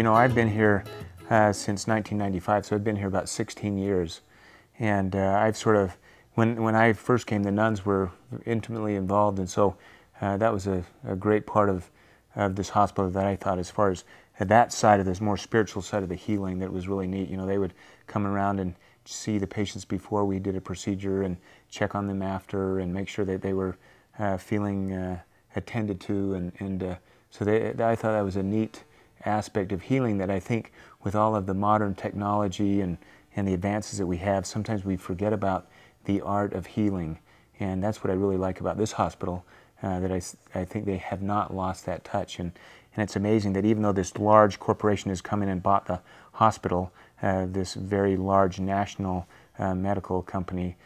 know, I've been here since 1995, so I've been here about 16 years. And I've sort of, when I first came, the nuns were intimately involved, and so that was a great part of this hospital that I thought, as far as that side of this more spiritual side of the healing, that was really neat. You know, they would come around and see the patients before we did a procedure and check on them after and make sure that they were feeling attended to, and so I thought that was a neat aspect of healing that I think with all of the modern technology and the advances that we have, sometimes we forget about the art of healing. And that's what I really like about this hospital, that I think they have not lost that touch. And it's amazing that even though this large corporation has come in and bought the hospital, this very large national medical company,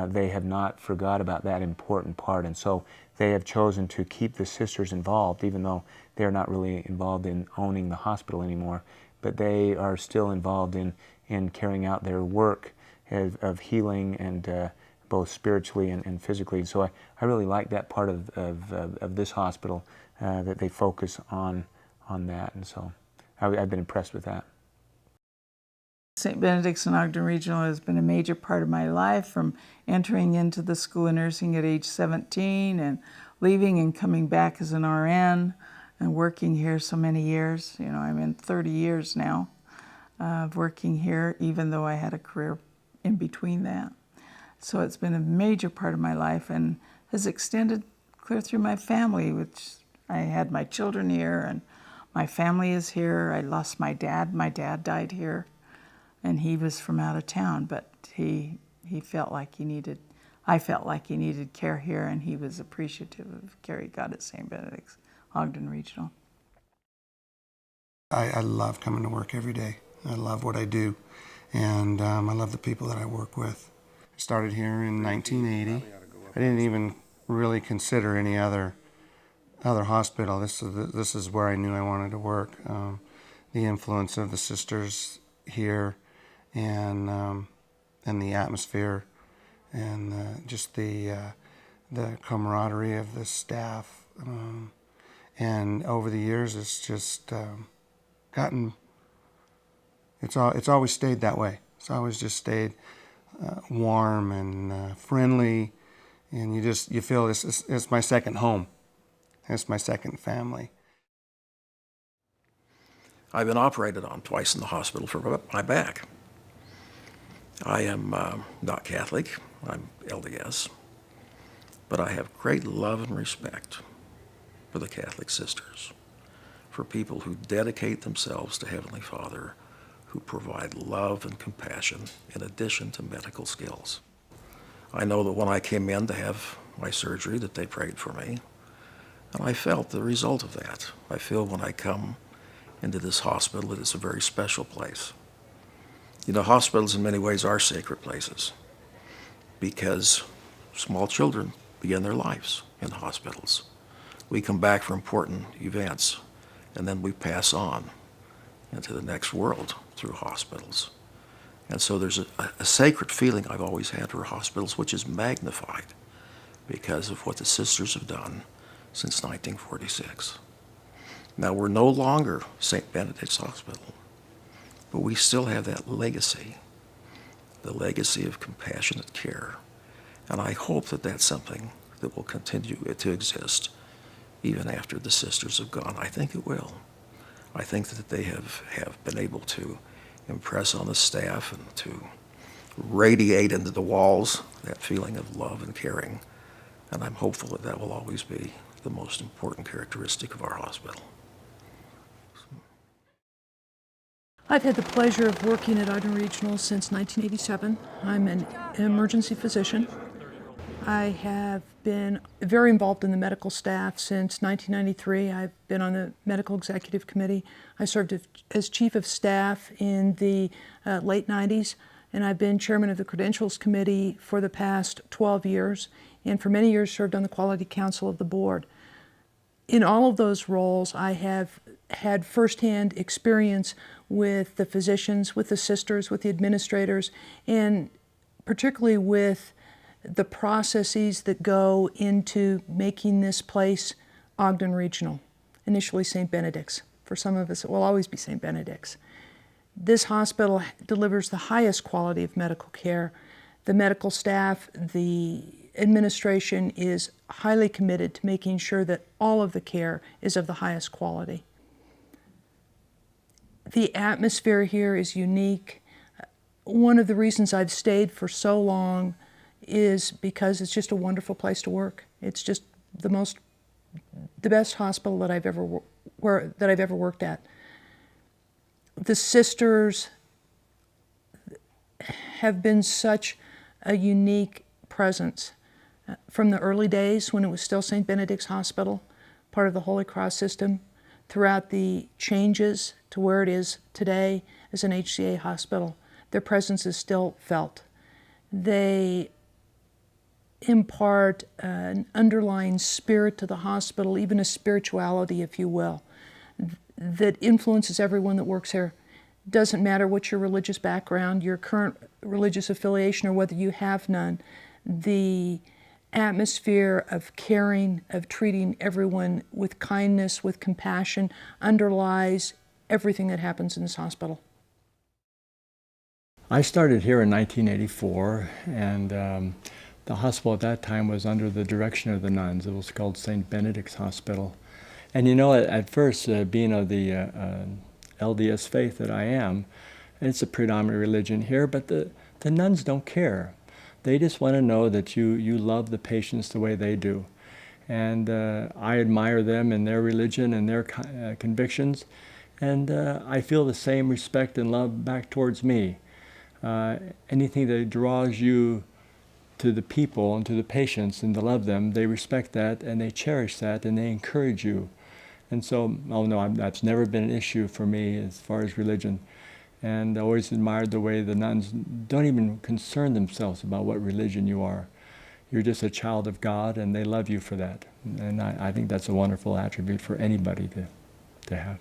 they have not forgot about that important part. And so they have chosen to keep the sisters involved, even though they're not really involved in owning the hospital anymore. But they are still involved in carrying out their work of healing, and both spiritually and physically. So I really like that part of this hospital, that they focus on that. And so I've been impressed with that. St. Benedict's in Ogden Regional has been a major part of my life, from entering into the School of Nursing at age 17 and leaving and coming back as an RN and working here so many years. You know, I'm in 30 years now of working here, even though I had a career in between that. So it's been a major part of my life and has extended clear through my family, which I had my children here and my family is here. I lost my dad. My dad died here, and he was from out of town, but he felt like he needed, I felt like he needed care here, and he was appreciative of care he got at St. Benedict's, Ogden Regional. I love coming to work every day. I love what I do, and I love the people that I work with. I started here in 1980. I didn't even really consider any other hospital. This is where I knew I wanted to work. The influence of the sisters here, and the atmosphere, and just the camaraderie of the staff, and over the years it's just gotten. It's always stayed that way. It's always just stayed warm and friendly, and you feel it's my second home. It's my second family. I've been operated on twice in the hospital for my back. I am not Catholic, I'm LDS, but I have great love and respect for the Catholic sisters, for people who dedicate themselves to Heavenly Father, who provide love and compassion in addition to medical skills. I know that when I came in to have my surgery that they prayed for me, and I felt the result of that. I feel when I come into this hospital that it's a very special place. You know, hospitals in many ways are sacred places because small children begin their lives in hospitals. We come back for important events, and then we pass on into the next world through hospitals. And so there's a sacred feeling I've always had for hospitals, which is magnified because of what the sisters have done since 1946. Now, we're no longer St. Benedict's Hospital, but we still have that legacy, the legacy of compassionate care. And I hope that that's something that will continue to exist even after the sisters have gone. I think it will. I think that they have been able to impress on the staff and to radiate into the walls that feeling of love and caring. And I'm hopeful that that will always be the most important characteristic of our hospital. I've had the pleasure of working at Ogden Regional since 1987. I'm an emergency physician. I have been very involved in the medical staff since 1993. I've been on the medical executive committee. I served as chief of staff in the late 90s, and I've been chairman of the credentials committee for the past 12 years, and for many years served on the quality council of the board. In all of those roles, I have had firsthand experience with the physicians, with the sisters, with the administrators, and particularly with the processes that go into making this place Ogden Regional, initially St. Benedict's. For some of us, it will always be St. Benedict's. This hospital delivers the highest quality of medical care. The medical staff, the administration is highly committed to making sure that all of the care is of the highest quality. The atmosphere here is unique. One of the reasons I've stayed for so long is because it's just a wonderful place to work. It's just the best hospital that I've ever worked at. The sisters have been such a unique presence from the early days when it was still St. Benedict's Hospital, part of the Holy Cross system, throughout the changes to where it is today as an HCA hospital. Their presence is still felt. They impart an underlying spirit to the hospital, even a spirituality, if you will, that influences everyone that works here. Doesn't matter what your religious background, your current religious affiliation, or whether you have none. The atmosphere of caring, of treating everyone with kindness, with compassion, underlies everything that happens in this hospital. I started here in 1984, and the hospital at that time was under the direction of the nuns. It was called St. Benedict's Hospital. And you know, at first, being of the LDS faith that I am, it's a predominant religion here, but the nuns don't care. They just want to know that you love the patients the way they do. And I admire them and their religion and their convictions, and I feel the same respect and love back towards me. Anything that draws you to the people and to the patients and to love them, they respect that and they cherish that and they encourage you. And so, oh no, that's never been an issue for me as far as religion. And I always admired the way the nuns don't even concern themselves about what religion you are. You're just a child of God and they love you for that. And I think that's a wonderful attribute for anybody to have.